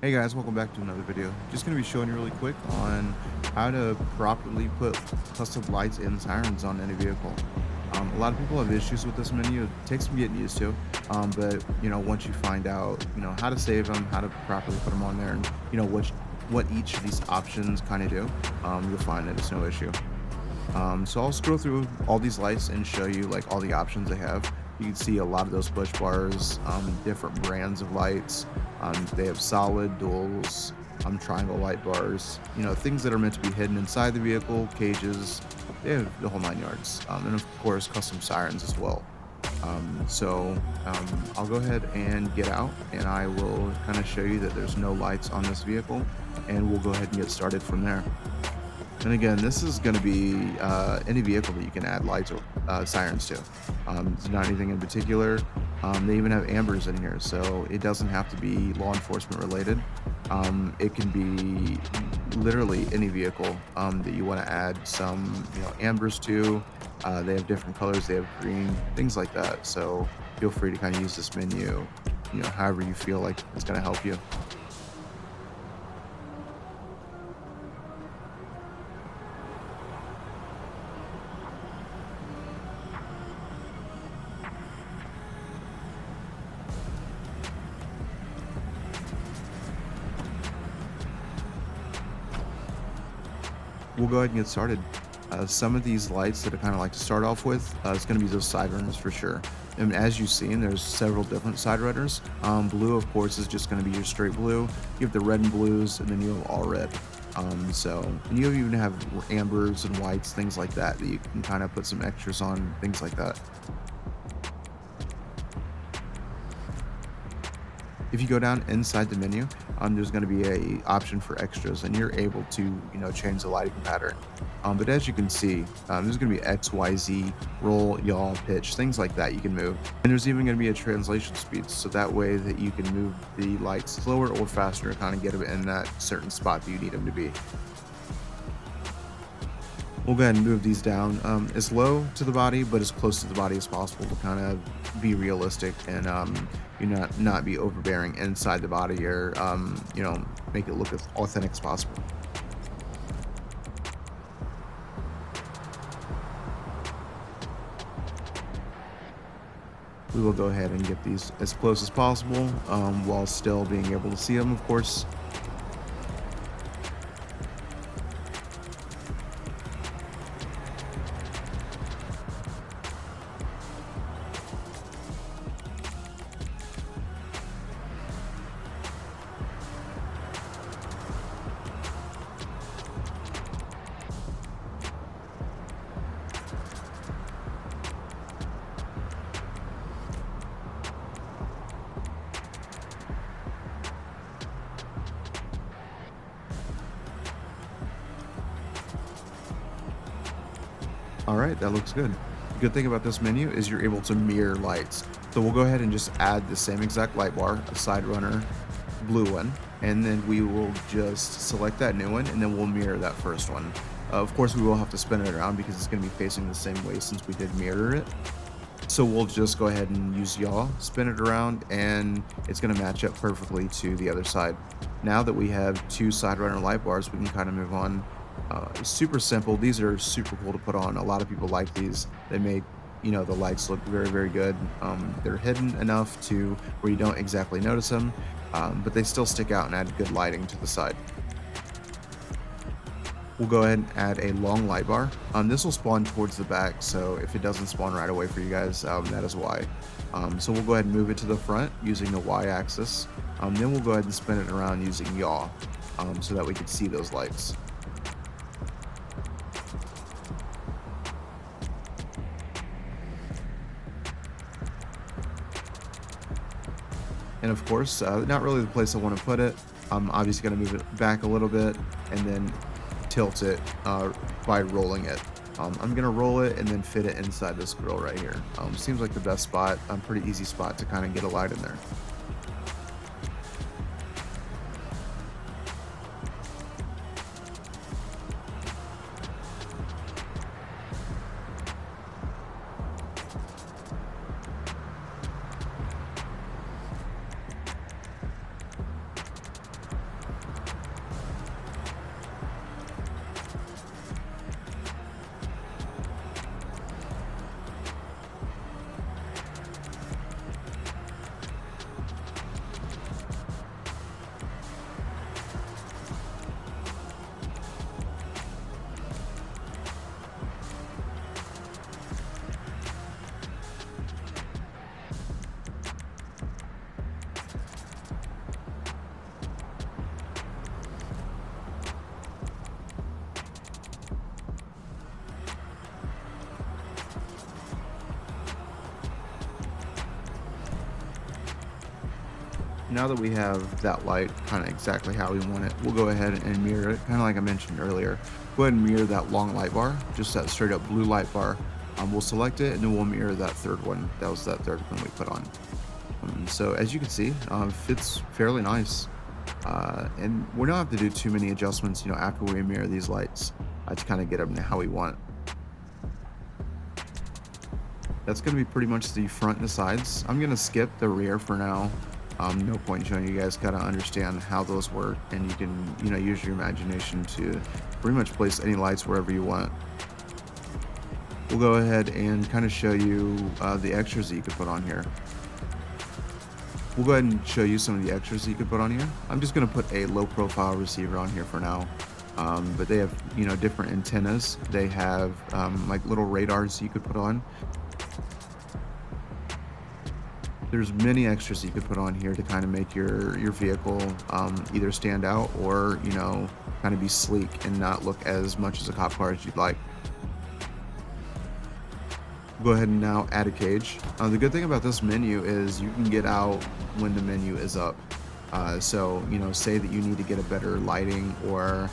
Hey guys, welcome back to another video. Just going to be showing you really quick on how to properly put custom lights and sirens on any vehicle. A lot of people have issues with this menu. It takes some getting used to, but once you find out, how to save them, how to properly put them on there, and what each of these options kind of do, you'll find that it's no issue. So I'll scroll through all these lights and show you like all the options they have. You can see a lot of those push bars, different brands of lights. They have solid, duals, triangle light bars, things that are meant to be hidden inside the vehicle, cages. They have the whole nine yards. And of course, custom sirens as well. I'll go ahead and get out and I will kind of show you that there's no lights on this vehicle and we'll go ahead and get started from there. And again, this is going to be any vehicle that you can add lights or sirens to. It's not anything in particular. They even have ambers in here, so it doesn't have to be law enforcement related. It can be literally any vehicle that you want to add some, ambers to. They have different colors. They have green, things like that. So feel free to kind of use this menu, however you feel like it's going to help you. We'll go ahead and get started. Some of these lights that I kind of like to start off with, it's going to be those side runners for sure. And as you've seen, there's several different side runners. Blue, of course, is just going to be your straight blue. You have the red and blues, and then you have all red. And you even have ambers and whites, things like that you can kind of put some extras on, things like that. If you go down inside the menu, there's going to be a option for extras, and you're able to change the lighting pattern. But as you can see, there's going to be X, Y, Z, roll, yaw, pitch, things like that you can move. And there's even going to be a translation speed, so that way that you can move the lights slower or faster to kind of get them in that certain spot that you need them to be. We'll go ahead and move these down as low to the body, but as close to the body as possible to kind of be realistic and you not be overbearing inside the body or make it look as authentic as possible. We will go ahead and get these as close as possible while still being able to see them, of course. All right, that looks good. The good thing about this menu is you're able to mirror lights. So we'll go ahead and just add the same exact light bar, a side runner, blue one, and then we will just select that new one and then we'll mirror that first one. Of course, we will have to spin it around because it's going to be facing the same way since we did mirror it. So we'll just go ahead and use yaw, spin it around, and it's going to match up perfectly to the other side. Now that we have two side runner light bars, we can kind of move on. Super simple. These are super cool to put on. A lot of people like these. They make the lights look very, very good. They're hidden enough to where you don't exactly notice them, but they still stick out and add good lighting to the side. We'll go ahead and add a long light bar. This will spawn towards the back, so if it doesn't spawn right away for you guys, that is why. So we'll go ahead and move it to the front using the Y-axis. Then we'll go ahead and spin it around using yaw, so that we can see those lights. And of course, not really the place I want to put it. I'm obviously going to move it back a little bit and then tilt it by rolling it. I'm going to roll it and then fit it inside this grill right here. Seems like the best spot, pretty easy spot to kind of get a light in there. Now that we have that light kind of exactly how we want it, we'll go ahead and mirror it, kind of like I mentioned earlier. Go ahead and mirror that long light bar, just that straight up blue light bar. We'll select it and then we'll mirror that third one. That was that third one we put on. So as you can see, fits fairly nice. And we don't have to do too many adjustments, after we mirror these lights to kind of get them to how we want. That's going to be pretty much the front and the sides. I'm going to skip the rear for now. No point showing you guys kind of understand how those work, and you can, use your imagination to pretty much place any lights wherever you want. We'll go ahead and kind of show you the extras that you could put on here. We'll go ahead and show you some of the extras that you could put on here. I'm just going to put a low profile receiver on here for now. But they have, different antennas. They have like little radars you could put on. There's many extras you could put on here to kind of make your vehicle either stand out or, kind of be sleek and not look as much as a cop car as you'd like. Go ahead and now add a cage. The good thing about this menu is you can get out when the menu is up. So, say that you need to get a better lighting or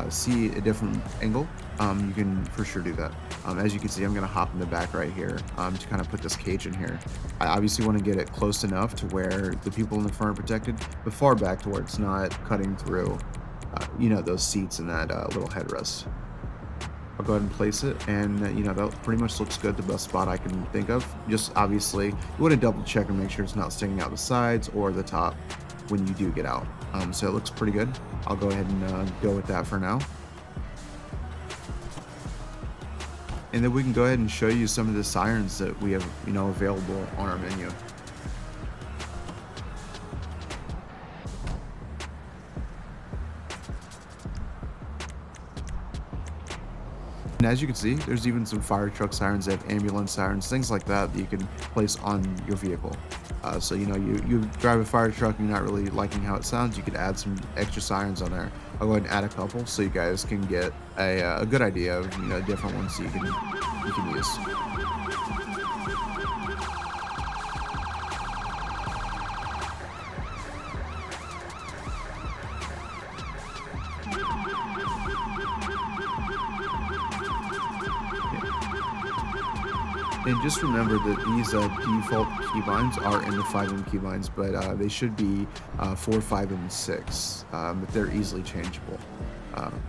see a different angle, you can for sure do that. As you can see, I'm going to hop in the back right here to kind of put this cage in here. I obviously want to get it close enough to where the people in the front are protected, but far back to where it's not cutting through, those seats and that little headrest. I'll go ahead and place it, and that pretty much looks good. The best spot I can think of. Just obviously, you want to double check and make sure it's not sticking out the sides or the top when you do get out. So it looks pretty good. I'll go ahead and go with that for now. And then we can go ahead and show you some of the sirens that we have, available on our menu. And as you can see, there's even some fire truck sirens, that have ambulance sirens, things like that you can place on your vehicle. So you drive a fire truck and you're not really liking how it sounds, you could add some extra sirens on there. I'll go ahead and add a couple so you guys can get a good idea of different ones that you can use. And just remember that these default keybinds are in the 5M keybinds, but they should be 4, 5, and 6. But they're easily changeable.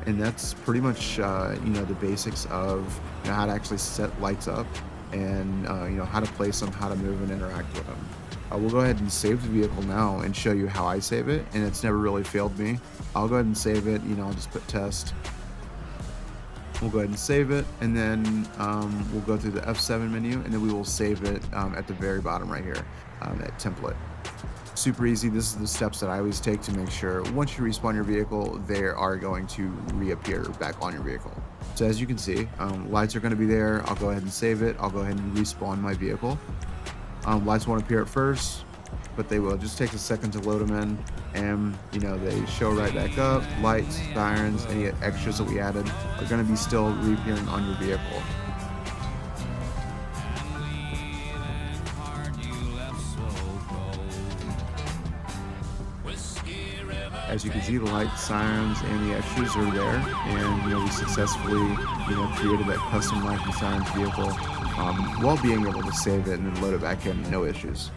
And that's pretty much the basics of how to actually set lights up, and how to place them, how to move and interact with them. We'll go ahead and save the vehicle now and show you how I save it, and it's never really failed me. I'll go ahead and save it. I'll just put test. We'll go ahead and save it, and then we'll go through the F7 menu, and then we will save it at the very bottom right here, at template. Super easy. This is the steps that I always take to make sure once you respawn your vehicle, they are going to reappear back on your vehicle. So as you can see, lights are going to be there. I'll go ahead and save it. I'll go ahead and respawn my vehicle. Lights won't appear at first, but they will. Just take a second to load them in, and they show right back up. Lights, sirens, any extras that we added are going to be still reappearing on your vehicle. As you can see, the lights, sirens, and the extras are there, and we successfully created that custom light and sirens vehicle while being able to save it and then load it back in, no issues.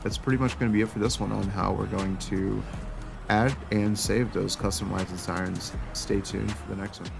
That's pretty much going to be it for this one on how we're going to add and save those custom lights and sirens. Stay tuned for the next one.